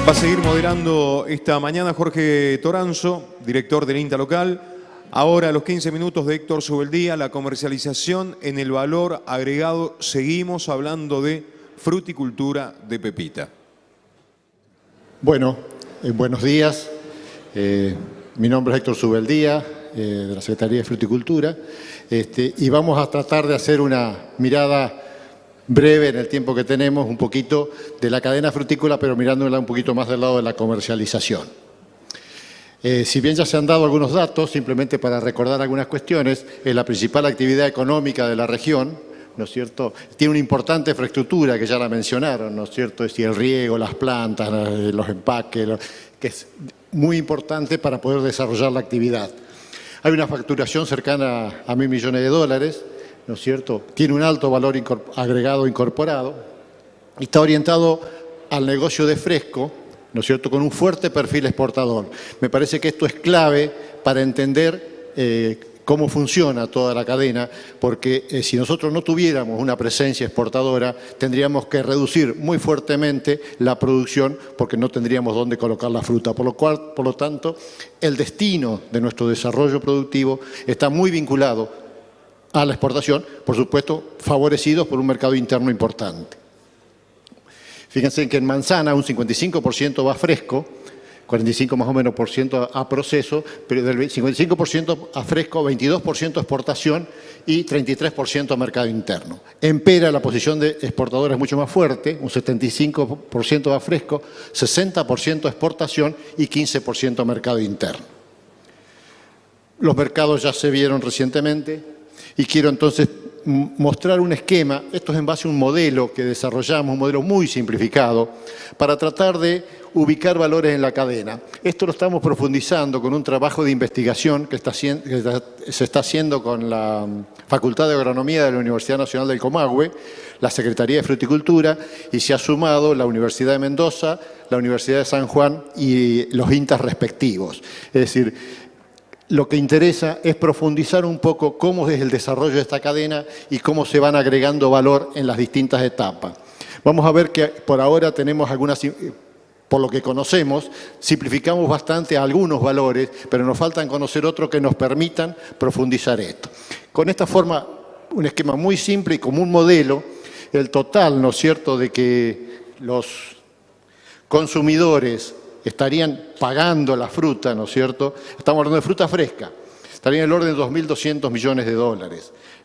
Va a seguir moderando esta mañana Jorge Toranzo, director del INTA local. Ahora a los 15 minutos de Héctor Subeldía, la comercialización en el valor agregado. Seguimos hablando de fruticultura de pepita. Bueno, buenos días. Mi nombre es Héctor Subeldía, de la Secretaría de Fruticultura, y vamos a tratar de hacer una mirada breve en el tiempo que tenemos, un poquito de la cadena frutícola, pero mirándola un poquito más del lado de la comercialización. Si bien ya se han dado algunos datos, simplemente para recordar algunas cuestiones, es la principal actividad económica de la región, ¿no es cierto? Tiene una importante infraestructura que ya la mencionaron, ¿no es cierto? Es decir, el riego, las plantas, los empaques, que es muy importante para poder desarrollar la actividad. Hay una facturación cercana a $1.000 millones, ¿no es cierto? Tiene un alto valor agregado incorporado y está orientado al negocio de fresco, ¿no es cierto?, con un fuerte perfil exportador. Me parece que esto es clave para entender cómo funciona toda la cadena, porque si nosotros no tuviéramos una presencia exportadora, tendríamos que reducir muy fuertemente la producción porque no tendríamos dónde colocar la fruta. Por lo tanto, el destino de nuestro desarrollo productivo está muy vinculado a la exportación, por supuesto, favorecidos por un mercado interno importante. Fíjense que en manzana un 55% va fresco, 45% más o menos a proceso, pero del 55% a fresco, 22% exportación y 33% a mercado interno. En pera la posición de exportadora es mucho más fuerte, un 75% va fresco, 60% exportación y 15% a mercado interno. Los mercados ya se vieron recientemente. Y quiero entonces mostrar un esquema, esto es en base a un modelo que desarrollamos, un modelo muy simplificado, para tratar de ubicar valores en la cadena. Esto lo estamos profundizando con un trabajo de investigación que se está haciendo con la Facultad de Agronomía de la Universidad Nacional del Comahue, la Secretaría de Fruticultura, y se ha sumado la Universidad de Mendoza, la Universidad de San Juan y los INTAs respectivos. Es decir, lo que interesa es profundizar un poco cómo es el desarrollo de esta cadena y cómo se van agregando valor en las distintas etapas. Vamos a ver que por ahora tenemos algunas, por lo que conocemos, simplificamos bastante algunos valores, pero nos faltan conocer otros que nos permitan profundizar esto. Con esta forma, un esquema muy simple y como un modelo, el total, ¿no es cierto?, de que los consumidores estarían pagando la fruta, ¿no es cierto? Estamos hablando de fruta fresca. Estaría en el orden de $2.200 millones,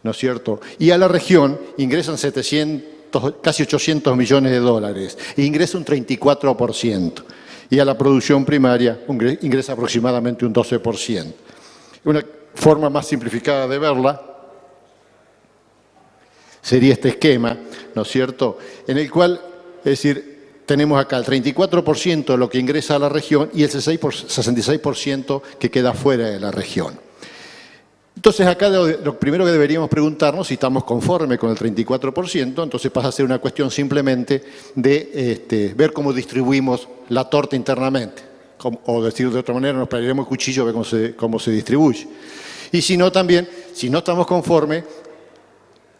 ¿no es cierto? Y a la región ingresan casi $800 millones, e ingresa un 34%. Y a la producción primaria ingresa aproximadamente un 12%. Una forma más simplificada de verla sería este esquema, ¿no es cierto?, en el cual, es decir, tenemos acá el 34% de lo que ingresa a la región y el 66% que queda fuera de la región. Entonces acá lo primero que deberíamos preguntarnos si estamos conformes con el 34%, entonces pasa a ser una cuestión simplemente de ver cómo distribuimos la torta internamente. O decirlo de otra manera, nos pegaremos el cuchillo a ver cómo se distribuye. Y si no también, si no estamos conformes,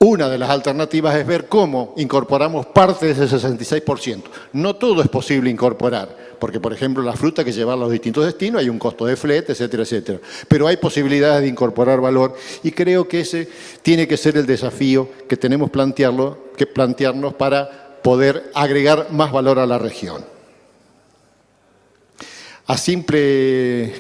una de las alternativas es ver cómo incorporamos parte de ese 66%. No todo es posible incorporar, porque, por ejemplo, la fruta que lleva a los distintos destinos hay un costo de flete, etcétera, etcétera. Pero hay posibilidades de incorporar valor y creo que ese tiene que ser el desafío que tenemos que plantearnos para poder agregar más valor a la región. A simple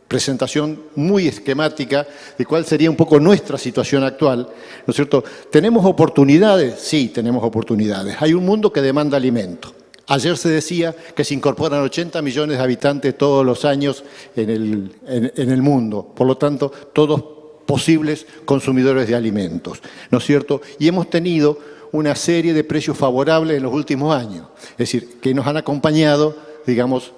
presentación muy esquemática de cuál sería un poco nuestra situación actual, ¿no es cierto? ¿Tenemos oportunidades? Sí, tenemos oportunidades. Hay un mundo que demanda alimento. Ayer se decía que se incorporan 80 millones de habitantes todos los años en el mundo. Por lo tanto, todos posibles consumidores de alimentos, ¿no es cierto? Y hemos tenido una serie de precios favorables en los últimos años. Es decir, que nos han acompañado, digamos,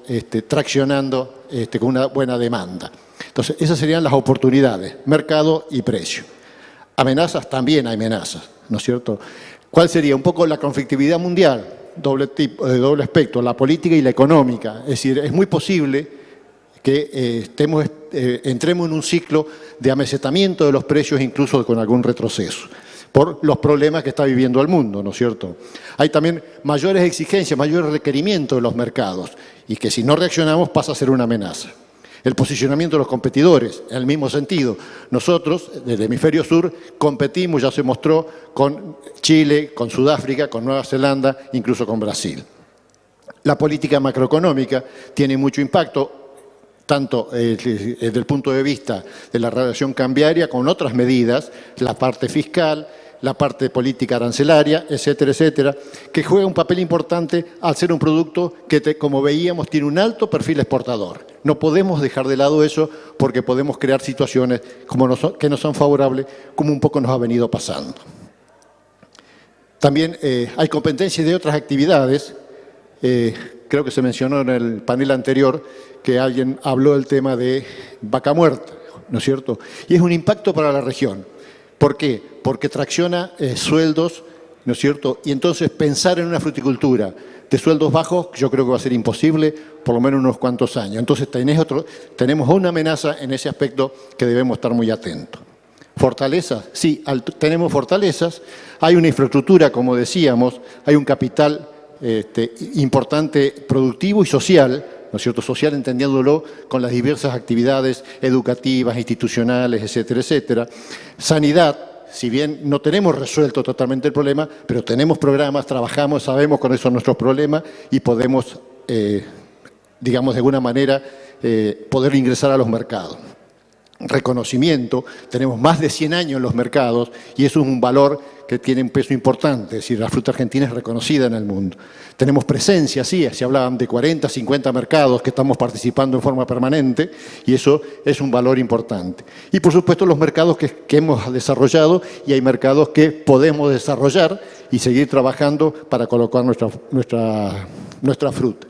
traccionando con una buena demanda. Entonces, esas serían las oportunidades, mercado y precio. Amenazas, también hay amenazas, ¿no es cierto? ¿Cuál sería? Un poco la conflictividad mundial, de doble aspecto, la política y la económica. Es decir, es muy posible que entremos en un ciclo de amesetamiento de los precios, incluso con algún retroceso. por los problemas que está viviendo el mundo, ¿no es cierto? Hay también mayores exigencias, mayores requerimientos de los mercados y que si no reaccionamos pasa a ser una amenaza. El posicionamiento de los competidores, en el mismo sentido. Nosotros, desde el hemisferio sur, competimos, ya se mostró, con Chile, con Sudáfrica, con Nueva Zelanda, incluso con Brasil. La política macroeconómica tiene mucho impacto, tanto desde el punto de vista de la relación cambiaria con otras medidas, la parte fiscal, la parte de política arancelaria, etcétera, etcétera, que juega un papel importante al ser un producto que, como veíamos, tiene un alto perfil exportador. No podemos dejar de lado eso porque podemos crear situaciones que no son favorables, como un poco nos ha venido pasando. También hay competencias de otras actividades. Creo que se mencionó en el panel anterior que alguien habló del tema de vaca muerta, ¿no es cierto? Y es un impacto para la región. ¿Por qué? Porque tracciona sueldos, ¿no es cierto? Y entonces pensar en una fruticultura de sueldos bajos yo creo que va a ser imposible por lo menos unos cuantos años. Entonces tenemos una amenaza en ese aspecto que debemos estar muy atentos. ¿Fortalezas? Sí, tenemos fortalezas. Hay una infraestructura, como decíamos, hay un capital importante productivo y social, ¿no es cierto? Social entendiéndolo con las diversas actividades educativas, institucionales, etcétera, etcétera. Sanidad, si bien no tenemos resuelto totalmente el problema, pero tenemos programas, trabajamos, sabemos cuáles son nuestros problemas y podemos, digamos, de alguna manera, poder ingresar a los mercados. Reconocimiento, tenemos más de 100 años en los mercados y eso es un valor que tiene un peso importante, es decir, la fruta argentina es reconocida en el mundo. Tenemos presencia, sí, se hablaban de 40, 50 mercados que estamos participando en forma permanente y eso es un valor importante. Y por supuesto los mercados que hemos desarrollado y hay mercados que podemos desarrollar y seguir trabajando para colocar nuestra fruta.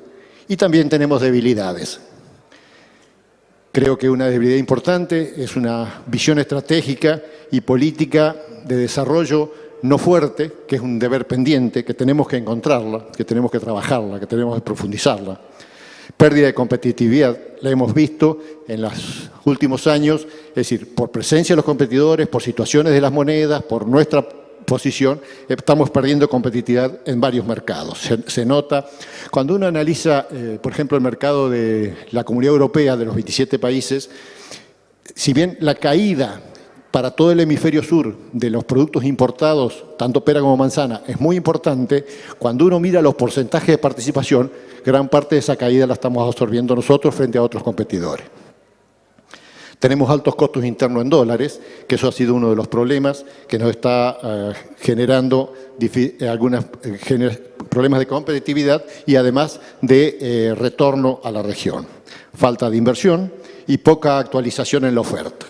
Y también tenemos debilidades. Creo que una debilidad importante es una visión estratégica y política de desarrollo no fuerte, que es un deber pendiente, que tenemos que encontrarla, que tenemos que trabajarla, que tenemos que profundizarla. Pérdida de competitividad, la hemos visto en los últimos años, es decir, por presencia de los competidores, por situaciones de las monedas, por nuestra posición, estamos perdiendo competitividad en varios mercados. Se nota, cuando uno analiza, por ejemplo, el mercado de la Comunidad Europea, de los 27 países, si bien la caída para todo el hemisferio sur de los productos importados, tanto pera como manzana, es muy importante, cuando uno mira los porcentajes de participación, gran parte de esa caída la estamos absorbiendo nosotros frente a otros competidores. Tenemos altos costos internos en dólares, que eso ha sido uno de los problemas que nos está generando algunos problemas de competitividad y además de retorno a la región. Falta de inversión y poca actualización en la oferta.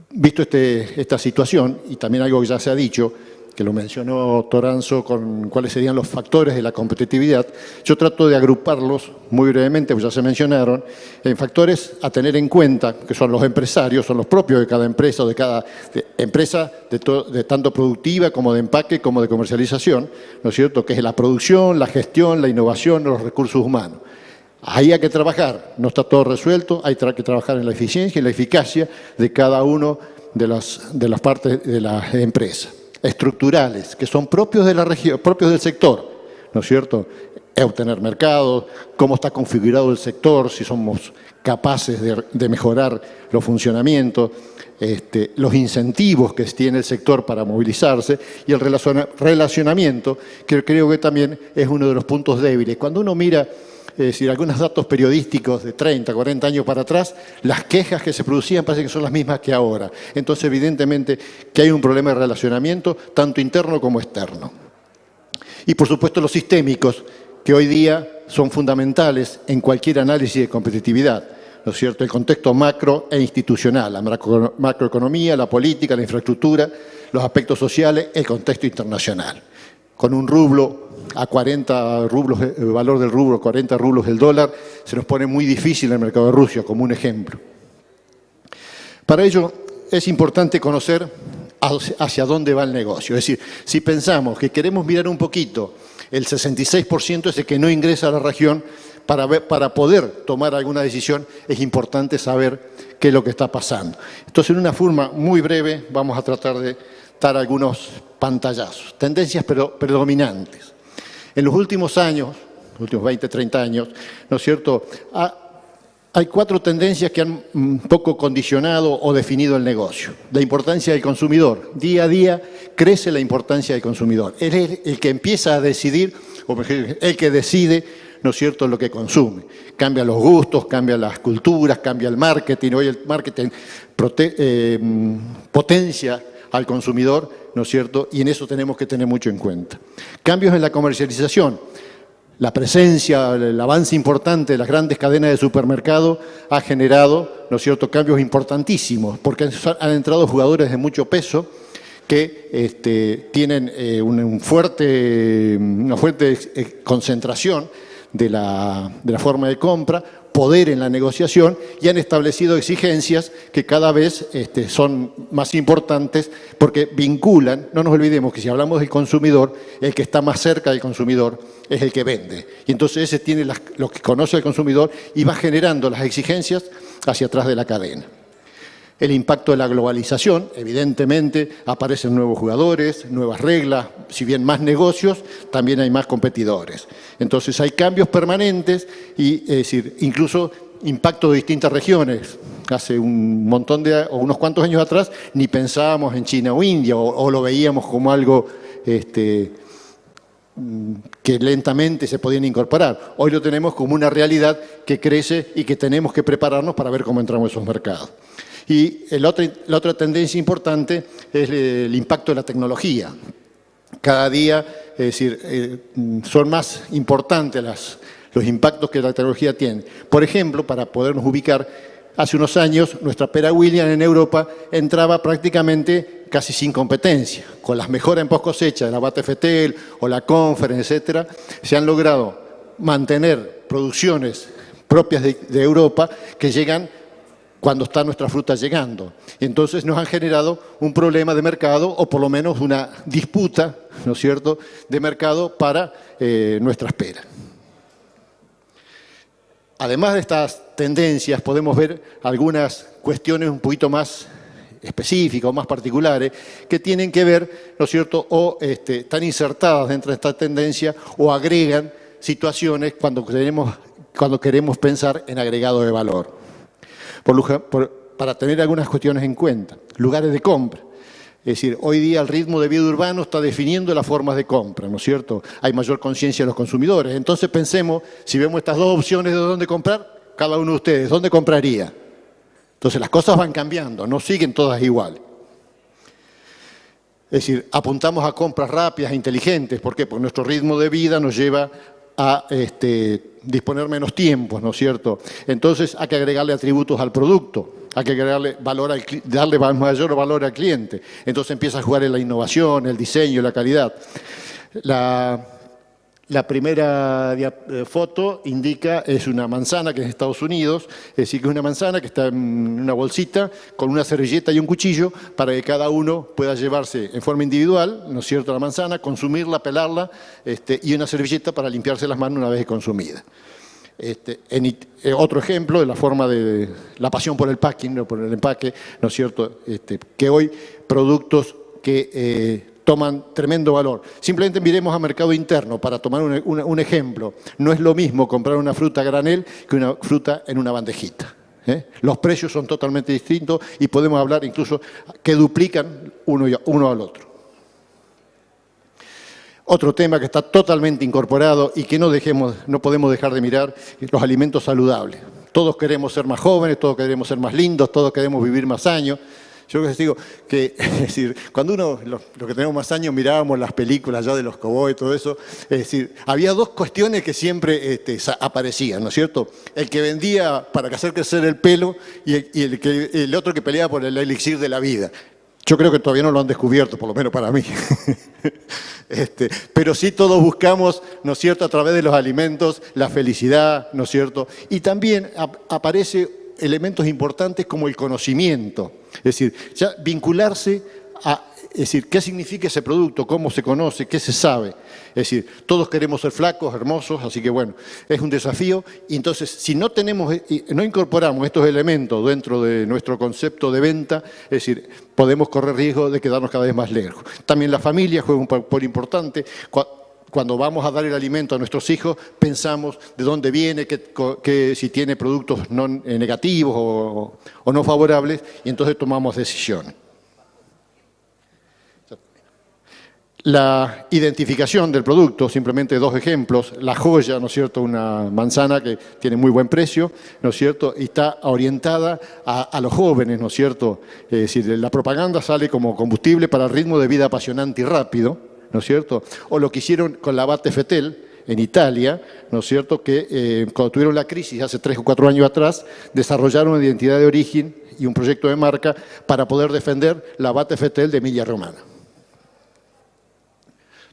Visto esta situación, y también algo que ya se ha dicho, que lo mencionó Toranzo con cuáles serían los factores de la competitividad, yo trato de agruparlos muy brevemente, pues ya se mencionaron, en factores a tener en cuenta, que son los empresarios, son los propios de cada empresa o de cada empresa, de tanto productiva como de empaque como de comercialización, ¿no es cierto?, que es la producción, la gestión, la innovación, los recursos humanos. Ahí hay que trabajar, no está todo resuelto, hay que trabajar en la eficiencia y la eficacia de cada uno de las partes de la empresa. Estructurales, que son propios de la región, propios del sector, ¿no es cierto? Obtener mercados, cómo está configurado el sector, si somos capaces de mejorar los funcionamientos, los incentivos que tiene el sector para movilizarse y el relacionamiento, que creo que también es uno de los puntos débiles. Cuando uno mira, es decir, algunos datos periodísticos de 30, 40 años para atrás, las quejas que se producían parece que son las mismas que ahora. Entonces, evidentemente, que hay un problema de relacionamiento, tanto interno como externo. Y, por supuesto, los sistémicos, que hoy día son fundamentales en cualquier análisis de competitividad, ¿no es cierto? El contexto macro e institucional, la macroeconomía, la política, la infraestructura, los aspectos sociales, el contexto internacional. Con un rublo a 40 rublos, el valor del rublo, 40 rublos del dólar, se nos pone muy difícil el mercado de Rusia, como un ejemplo. Para ello es importante conocer hacia dónde va el negocio. Es decir, si pensamos que queremos mirar un poquito el 66% ese que no ingresa a la región, para poder tomar alguna decisión es importante saber qué es lo que está pasando. Entonces, en una forma muy breve, vamos a tratar de dar algunos pantallazos, tendencias predominantes. En los últimos años, los últimos 20, 30 años, ¿no es cierto?, hay 4 tendencias que han un poco condicionado o definido el negocio. La importancia del consumidor. Día a día crece la importancia del consumidor. Él es el que empieza a decidir, o mejor, el que decide, ¿no es cierto?, lo que consume. Cambia los gustos, cambia las culturas, cambia el marketing. Hoy el marketing potencia al consumidor, ¿no es cierto?, y en eso tenemos que tener mucho en cuenta. Cambios en la comercialización. La presencia, el avance importante de las grandes cadenas de supermercado ha generado, ¿no es cierto?, cambios importantísimos, porque han entrado jugadores de mucho peso que tienen una fuerte concentración de la forma de compra, poder en la negociación, y han establecido exigencias que cada vez son más importantes porque vinculan. No nos olvidemos que si hablamos del consumidor, el que está más cerca del consumidor es el que vende. Y entonces ese tiene lo que conoce al consumidor y va generando las exigencias hacia atrás de la cadena. El impacto de la globalización, evidentemente, aparecen nuevos jugadores, nuevas reglas, si bien más negocios, también hay más competidores. Entonces hay cambios permanentes y, es decir, incluso impacto de distintas regiones. Hace o unos cuantos años atrás ni pensábamos en China o India o lo veíamos como algo que lentamente se podían incorporar. Hoy lo tenemos como una realidad que crece y que tenemos que prepararnos para ver cómo entramos en esos mercados. Y la otra tendencia importante es el impacto de la tecnología. Cada día, es decir, son más importantes los impactos que la tecnología tiene. Por ejemplo, para podernos ubicar, hace unos años nuestra pera Williams en Europa entraba prácticamente casi sin competencia. Con las mejoras en post cosecha de la Batefetel o la Conference, etcétera, se han logrado mantener producciones propias de Europa que llegan cuando está nuestra fruta llegando. Entonces nos han generado un problema de mercado o por lo menos una disputa, ¿no es cierto?, de mercado para nuestras peras. Además de estas tendencias, podemos ver algunas cuestiones un poquito más específicas o más particulares que tienen que ver, ¿no es cierto?, o están insertadas dentro de esta tendencia o agregan situaciones cuando queremos pensar en agregado de valor. Para tener algunas cuestiones en cuenta. Lugares de compra. Es decir, hoy día el ritmo de vida urbano está definiendo las formas de compra, ¿no es cierto? Hay mayor conciencia de los consumidores. Entonces pensemos, si vemos estas dos opciones de dónde comprar, cada uno de ustedes, ¿dónde compraría? Entonces las cosas van cambiando, no siguen todas iguales. Es decir, apuntamos a compras rápidas e inteligentes. ¿Por qué? Porque nuestro ritmo de vida nos lleva a disponer menos tiempo, ¿no es cierto? Entonces hay que agregarle atributos al producto, hay que agregarle darle mayor valor al cliente. Entonces empieza a jugar en la innovación, el diseño, la calidad. La primera foto es una manzana que es de Estados Unidos, es decir, que es una manzana que está en una bolsita con una servilleta y un cuchillo para que cada uno pueda llevarse en forma individual, ¿no es cierto?, la manzana, consumirla, pelarla y una servilleta para limpiarse las manos una vez consumida. Otro ejemplo de la forma de la pasión por el packing, por el empaque, ¿no es cierto?, que hoy productos que toman tremendo valor. Simplemente miremos a mercado interno para tomar un ejemplo. No es lo mismo comprar una fruta a granel que una fruta en una bandejita. Los precios son totalmente distintos y podemos hablar incluso que duplican uno al otro. Otro tema que está totalmente incorporado y que no podemos dejar de mirar es los alimentos saludables. Todos queremos ser más jóvenes, todos queremos ser más lindos, todos queremos vivir más años. Yo les digo que, es decir, cuando los que tenemos más años mirábamos las películas ya de los cowboys y todo eso, es decir, había dos cuestiones que siempre aparecían, ¿no es cierto? El que vendía para hacer crecer el pelo y el otro que peleaba por el elixir de la vida. Yo creo que todavía no lo han descubierto, por lo menos para mí. Pero sí todos buscamos, ¿no es cierto?, a través de los alimentos, la felicidad, ¿no es cierto? Y también aparece elementos importantes como el conocimiento. Es decir, ya vincularse Es decir, ¿qué significa ese producto? ¿Cómo se conoce? ¿Qué se sabe? Es decir, todos queremos ser flacos, hermosos, así que bueno, es un desafío. Y entonces, si no incorporamos estos elementos dentro de nuestro concepto de venta, es decir, podemos correr riesgo de quedarnos cada vez más lejos. También la familia juega un papel importante. Cuando vamos a dar el alimento a nuestros hijos, pensamos de dónde viene, si tiene productos negativos o no favorables, y entonces tomamos decisiones. La identificación del producto, simplemente 2 ejemplos. La joya, ¿no es cierto?, una manzana que tiene muy buen precio, ¿no es cierto?, y está orientada a los jóvenes, ¿no es cierto? Es decir, la propaganda sale como combustible para el ritmo de vida apasionante y rápido, ¿no es cierto? O lo que hicieron con la Abate Fetel en Italia, ¿no es cierto?, que cuando tuvieron la crisis hace 3 o 4 años atrás, desarrollaron una identidad de origen y un proyecto de marca para poder defender la Abate Fetel de Emilia-Romagna.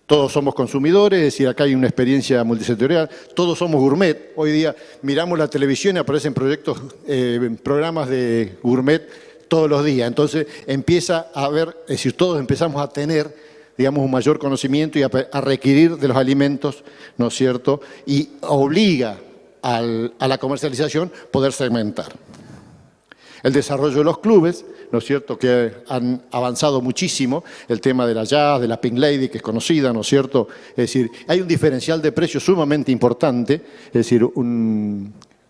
Todos somos consumidores, es decir, acá hay una experiencia multisectorial, todos somos gourmet. Hoy día miramos la televisión y aparecen programas de gourmet todos los días. Entonces empieza a haber, es decir, todos empezamos a tener, digamos, un mayor conocimiento y a requerir de los alimentos, ¿no es cierto? Y obliga a la comercialización poder segmentar. El desarrollo de los clubes, ¿no es cierto?, que han avanzado muchísimo, el tema de la Jazz, de la Pink Lady, que es conocida, ¿no es cierto? Es decir, hay un diferencial de precios sumamente importante, es decir,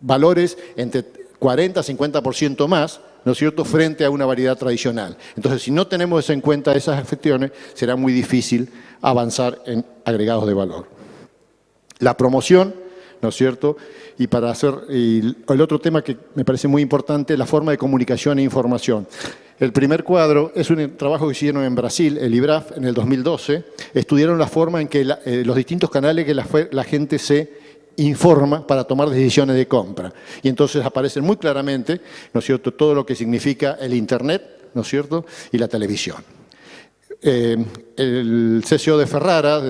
valores entre 40 y 50% más, ¿no es cierto?, frente a una variedad tradicional. Entonces, si no tenemos en cuenta esas afecciones, será muy difícil avanzar en agregados de valor. La promoción, ¿no es cierto? Y para hacer el otro tema que me parece muy importante, la forma de comunicación e información. El primer cuadro es un trabajo que hicieron en Brasil, el IBRAF, en el 2012. Estudiaron la forma en que los distintos canales que la gente se informa para tomar decisiones de compra. Y entonces aparecen muy claramente, ¿no es cierto?, todo lo que significa el Internet, ¿no es cierto?, y la televisión. El CCO de Ferrara,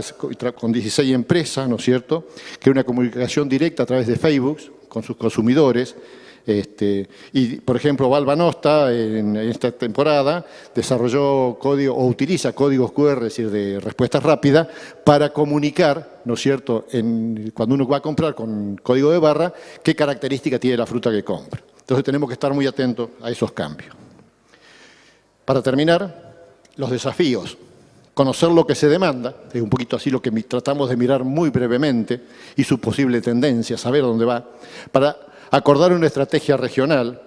con 16 empresas, ¿no es cierto?, que una comunicación directa a través de Facebook con sus consumidores. Y, por ejemplo, Valvanosta, en esta temporada, desarrolló código o utiliza códigos QR, es decir, de respuesta rápida, para comunicar, ¿no es cierto?, cuando uno va a comprar con código de barra, qué característica tiene la fruta que compra. Entonces tenemos que estar muy atentos a esos cambios. Para terminar, los desafíos. Conocer lo que se demanda, es un poquito así lo que tratamos de mirar muy brevemente, y su posible tendencia, saber dónde va, para acordar una estrategia regional,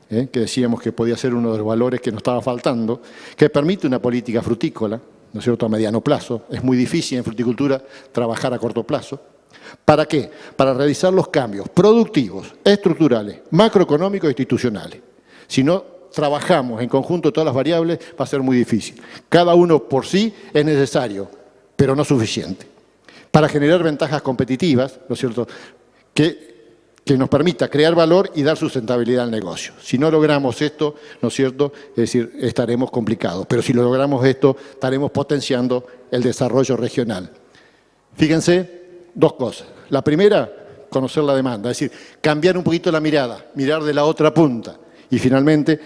que decíamos que podía ser uno de los valores que nos estaba faltando, que permite una política frutícola, ¿no es cierto?, a mediano plazo. Es muy difícil en fruticultura trabajar a corto plazo. ¿Para qué? Para realizar los cambios productivos, estructurales, macroeconómicos e institucionales. Si no trabajamos en conjunto todas las variables, va a ser muy difícil. Cada uno por sí es necesario, pero no suficiente. Para generar ventajas competitivas, ¿no es cierto?, que nos permita crear valor y dar sustentabilidad al negocio. Si no logramos esto, ¿no es cierto?, es decir, estaremos complicados. Pero si lo logramos esto, estaremos potenciando el desarrollo regional. Fíjense, 2 cosas. La primera, conocer la demanda, es decir, cambiar un poquito la mirada, mirar de la otra punta. Y finalmente,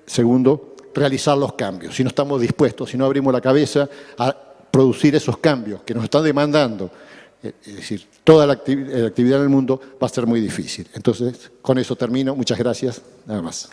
segundo, realizar los cambios. Si no estamos dispuestos, si no abrimos la cabeza a producir esos cambios que nos están demandando, es decir, toda la actividad en el mundo, va a ser muy difícil. Entonces, con eso termino. Muchas gracias. Nada más.